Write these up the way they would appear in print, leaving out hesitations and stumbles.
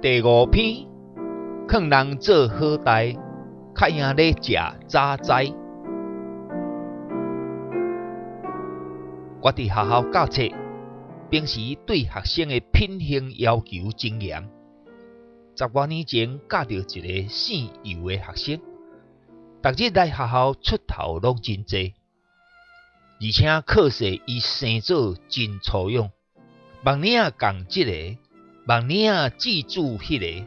第5篇，劝人做好代，较赢咧食早知。我伫学校教册，平时对学生的品行要求真严。10多年前教到一个姓尤的学生，逐日来学校出头拢真济，而且考试伊生做真粗勇，望领共这个，望领记住迄个，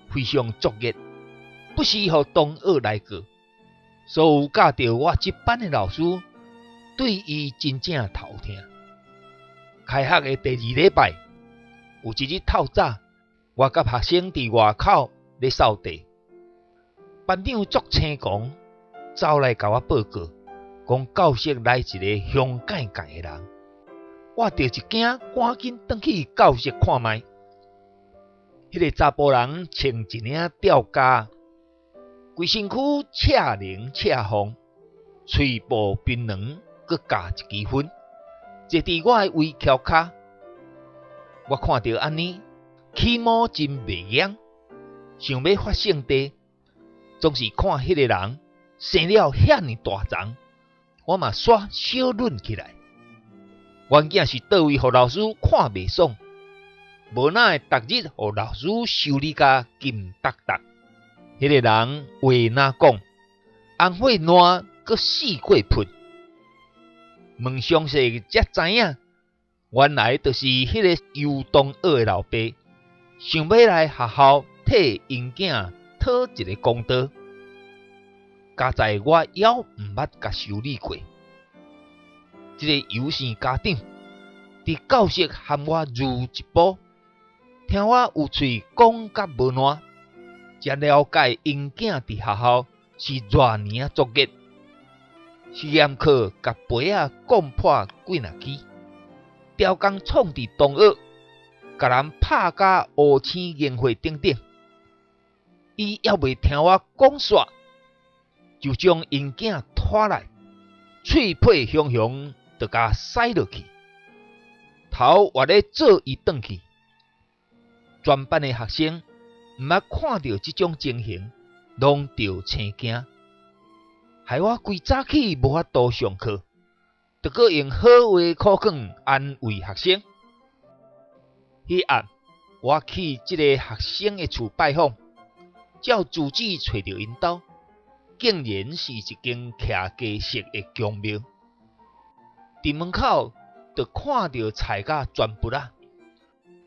非常作业，不时互同学来过。所有教到我这班的老师，对伊真正头疼。开学的第2礼拜，有一日透早，我甲学生伫外口咧扫地，班长足青狂，走来甲我报告，讲教室来一个凶干干的人。我着一惊，赶紧转去教室看卖。迄个查甫人穿一领吊夹，规身躯赤灵赤红，喙部槟榔，佮加一支烟，坐伫我的围翘骹。我看到安尼，起毛真袂痒，想要发性地，总是看迄个人生了遐尼大丛，我嘛煞小忍起来。原件是倒位互老师看袂爽，无哪会逐日互老师修理甲金答答。迄个人话哪讲，红火烂佮四过喷。问详细才知影，原来就是迄个游同学的老爸，想要来学校替因囝讨一个公道。加在我还毋捌甲修理过。这个有姓家长伫教室喊我入一步，听我有喙讲甲无烂，才了解因囝伫学校是偌尼啊作业。实验课甲杯仔讲破几若支，雕工创伫同学，甲人拍甲乌青烟火等等。伊还未听我讲煞，就将因囝拖来，喙皮雄雄，就甲塞落去，头活咧做伊转去。全班的学生毋捌看到这种情形，拢着青惊，害我规早起无法度上课，就搁用好话苦劝安慰学生。迄暗，我去这个学生的厝拜访，照住址找到因兜，竟然是一间徛家式的宫庙。伫门口就看到菜甲全部啦，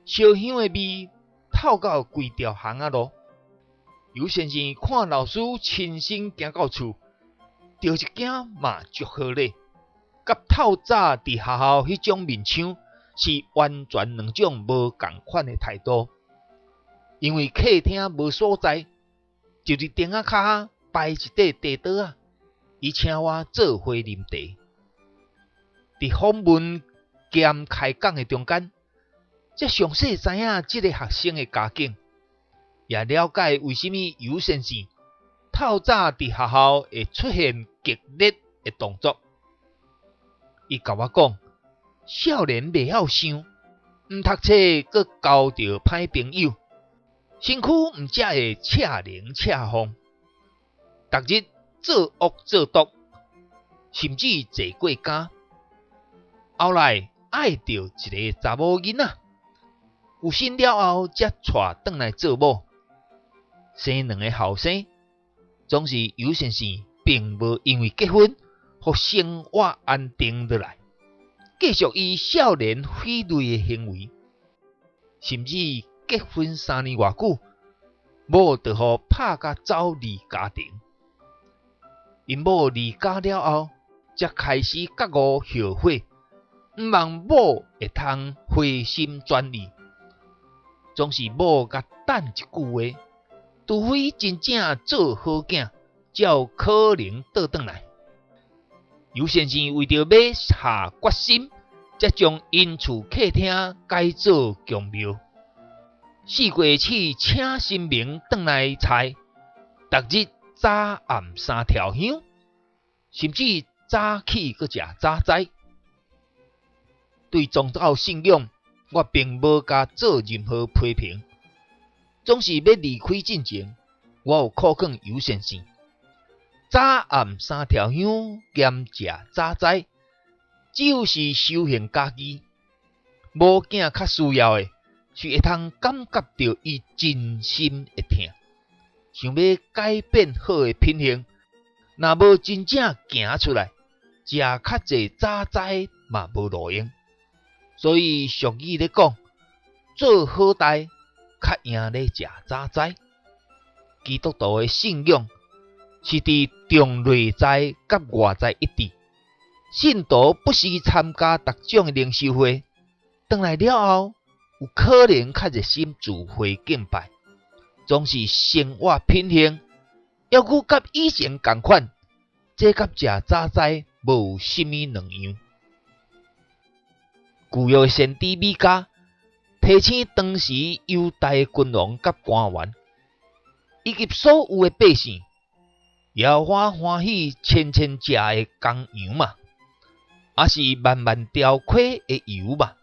烧香的味透到规条巷仔路。尤先生看老师亲身行到厝，着一惊嘛足好咧，甲透早伫学校迄种面相是完全两种无共款的态度。因为客厅无所在，就伫顶仔骹摆一块地桌仔，伊请我做伙啉茶。伫访问兼开讲的中间，才详细知影这个学生的家境，也了解为什么尤先生透早伫学校会出现激烈的动作。伊甲我讲，少年袂晓想，毋读册佮交到歹朋友，身躯毋则会赤灵赤红，逐日做恶做毒，甚至坐过家。后来爱着一个查某囡仔，有心了后才娶转来做某，生2个后生。总是尤先生并无因为结婚，互生活安定落来，继续伊少年匪类的行为，甚至结婚3年偌久，某就互拍甲走离家庭。因某离家了后，才开始觉悟后悔，毋望某会通回心转意。总是某甲等一句话，除非真正做好囝，才有可能倒转来。尤先生为着要下决心，才将因厝客厅改做宫庙。4月起请神明转来采，逐日早暗3条香，甚至早起搁食早斋。对宗教信仰，我并无甲做任何批评，总是要离开进前，我有考卷优先性。早暗3条香，兼食早斋，只有是修行家己，无囝较需要的，是会通感觉到伊真心的疼，想要改变好的品行。若无真正行出来，食较济早斋嘛无路用。所以俗语咧讲，做好代较赢咧食早斋。基督徒的信仰是伫重内在甲外在一致。信徒不是参加各种的灵修会，回来了后有可能较热心聚会敬拜，总是生活品行，要佮甲以前同款，这甲食早斋无甚物两样。旧约先知米迦提醒当时犹大的君王甲官员，以及所有的百姓，要欢喜千食的公羊嘛，也是万条溪的油嘛。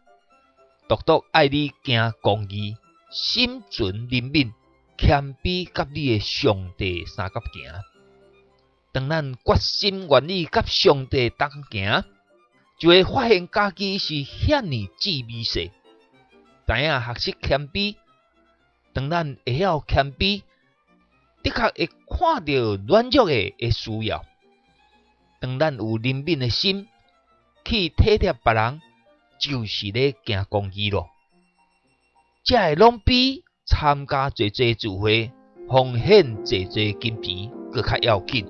独爱你行公义，心存怜悯，谦卑甲你的上帝三角行。当咱决心愿意甲上帝同行，就会发现家己是遐尼滋味细。知影学习谦卑，当咱会晓谦卑，的确会看到软弱的需要。当咱有怜悯的心，去体贴别人，就是咧行公义咯。这会拢比参加侪聚会、奉献侪金钱，搁较要紧。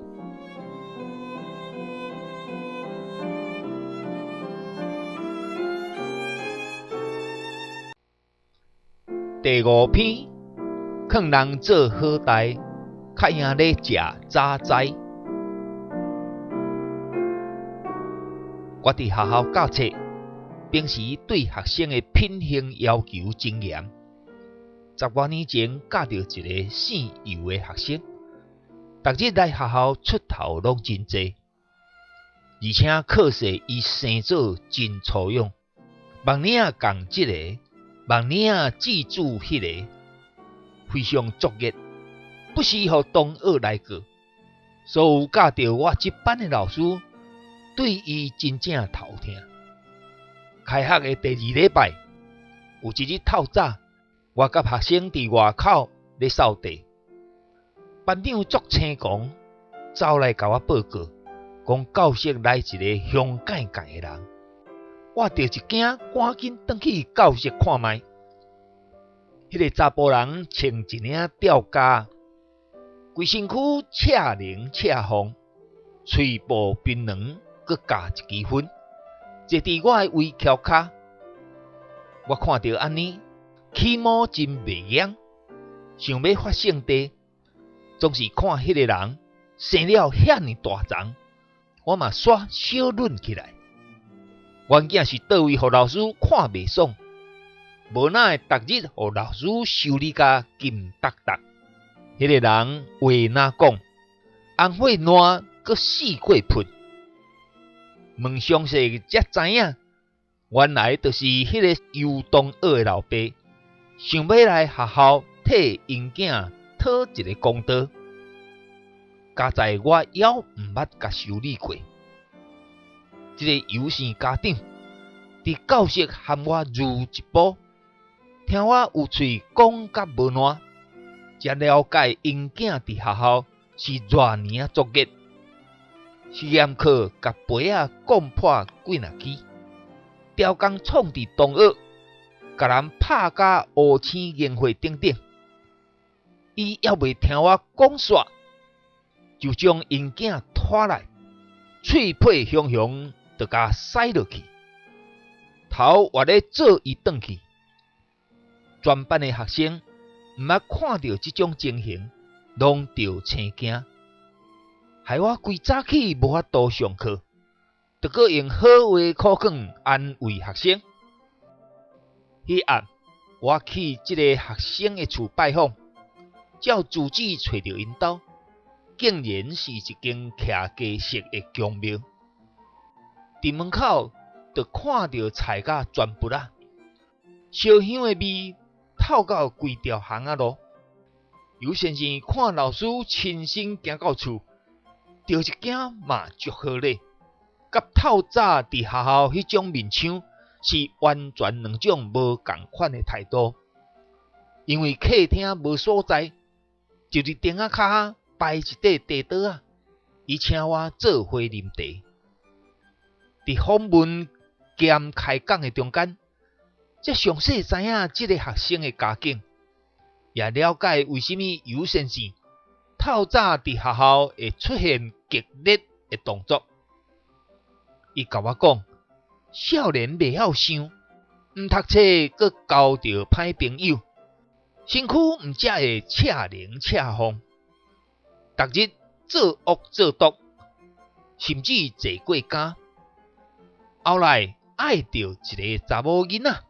第5篇，劝人做好代，较赢咧食早斋。我伫学校教册，平时对学生的品行要求真严。10多年前教到一个姓尤的学生，逐日来学校出头拢真济，而且可惜伊生做真粗勇，望领共这个，望领记住迄个，非常作业，不时予同学来过。所有教到我这班的老师，对伊真正头疼。开学的第2礼拜，有一日透早，我甲学生伫外口咧扫地，班长足青狂，走来甲我报告，讲教室来一个凶介的人。我着一惊，赶紧转去教室看卖。迄个查甫人穿一领吊夹，规身躯赤灵赤红，喙部槟榔，搁加一支烟，坐伫我的围桥骹。我看到安尼，起毛真袂痒，想要发性地，总是看迄个人生了遐尼大丛，我嘛煞小忍起来。原件是倒位，互老师看袂爽，无哪会逐日互老师修理甲金答答。迄个人话哪讲，红火烂搁四过喷。问详细才知影，原来就是迄个游同学的老爸，想要来学校替因囝讨一个公道。加在我还毋捌甲修理过。这个有生家长伫教室喊我如一步，听我有喙讲甲无烂，才了解因囝伫学校是偌尼啊作业。实验课甲杯仔讲破几若支，雕工创伫同学，甲人拍甲乌青烟火顶顶。伊还未听我讲煞，就将因囝拖来，喙皮雄雄，就甲塞落去，头活咧做伊转去。全班的学生毋捌看到这种情形，拢着青惊，害我规早起无法度上课，就搁用好话考卷安慰学生。迄暗，我去这个学生的厝拜访，照住址找到因兜，竟然是一间徛家式的宫庙。伫门口就看到菜甲全部啦，烧香的味透到规条巷仔路，尤先生看老师亲身行到厝，着一件嘛足好咧，甲透早伫学校迄种面相是完全两种无共款的态度。因为客厅无所在，就伫顶仔骹下摆一块茶桌啊，伊请我做伙啉茶。伫访问兼开讲的中间，才详细知影即个学生的家境，也了解为什么尤先生透早伫学校会出现激烈的动作。伊甲我讲，少年袂晓想，毋读册阁交到歹朋友，身躯毋则会恰灵恰疯，逐日做恶做毒，甚至坐过家。后来爱着一个查某囡仔，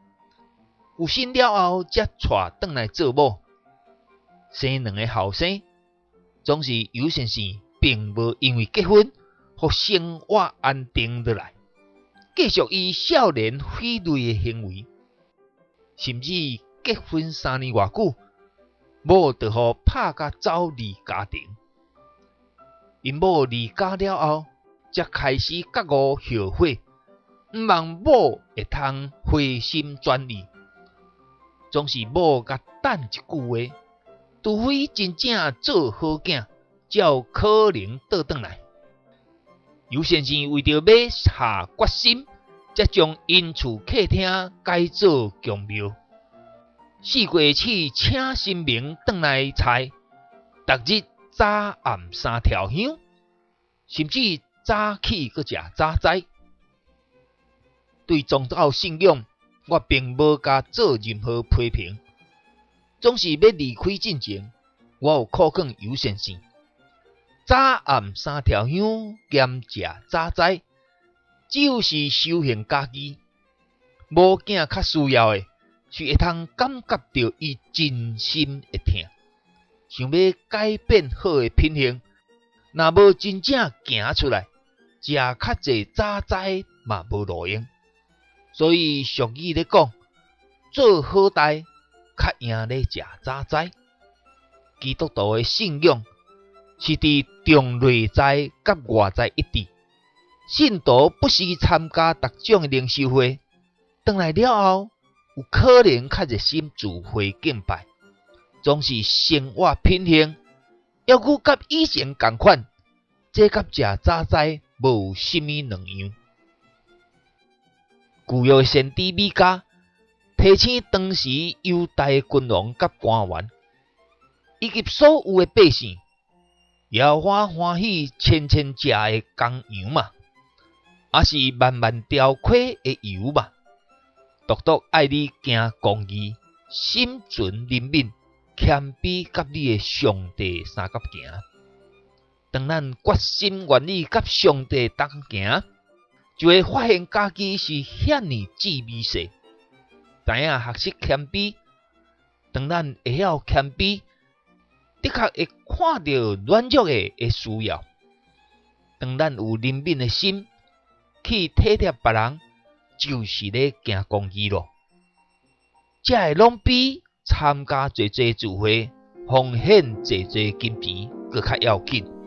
有心了后才娶转来做某，生两个后生。总是尤先生并无因为结婚，互生活安定落来，继续伊少年匪类的行为，甚至结婚3年偌久，某就互拍甲走离家庭。因某离家了后，才开始觉悟后悔，毋望某会通回心转意。总是某甲等一句话，除非真正做好囝，才有可能倒转来。尤先生为着要下决心，才将因厝客厅改造宫庙。4月起请神明转来采，逐日早暗3条香，甚至早起阁食早斋。对宗教信仰，我并无甲做任何批评。总是要离开进前，我有考劝尤先生，早暗3条香兼食早斋，只有是修行家己，某囝较需要的是会通感觉到伊真心的疼，想要改变好的品行，若无真正行出来，食较济早斋嘛无路用。所以俗语咧讲，做好代较赢咧食早斋。基督徒的信仰是伫重内在甲外在一致，信徒不时参加各种的灵修会，转来了后，有可能较热心聚会敬拜，总是生活品行，要佮甲以前同款，这甲食早斋无有甚物两样。旧约先知米迦提醒当时犹大君王甲官员，以及所有的百姓，要欢欢喜千千食的公羊嘛，也是万万条溪的油嘛。独独爱你行公义，心存怜悯，谦卑甲你的上帝三角行。当咱决心愿意甲上帝同行，就会发现家己是遐尼滋味细。知影学习谦卑，当咱会晓谦卑，的确会看到软弱的需要。当咱有怜悯的心，去体贴别人，就是咧行公义咯。这会拢比参加济济聚会，奉献济济金钱，搁较要紧。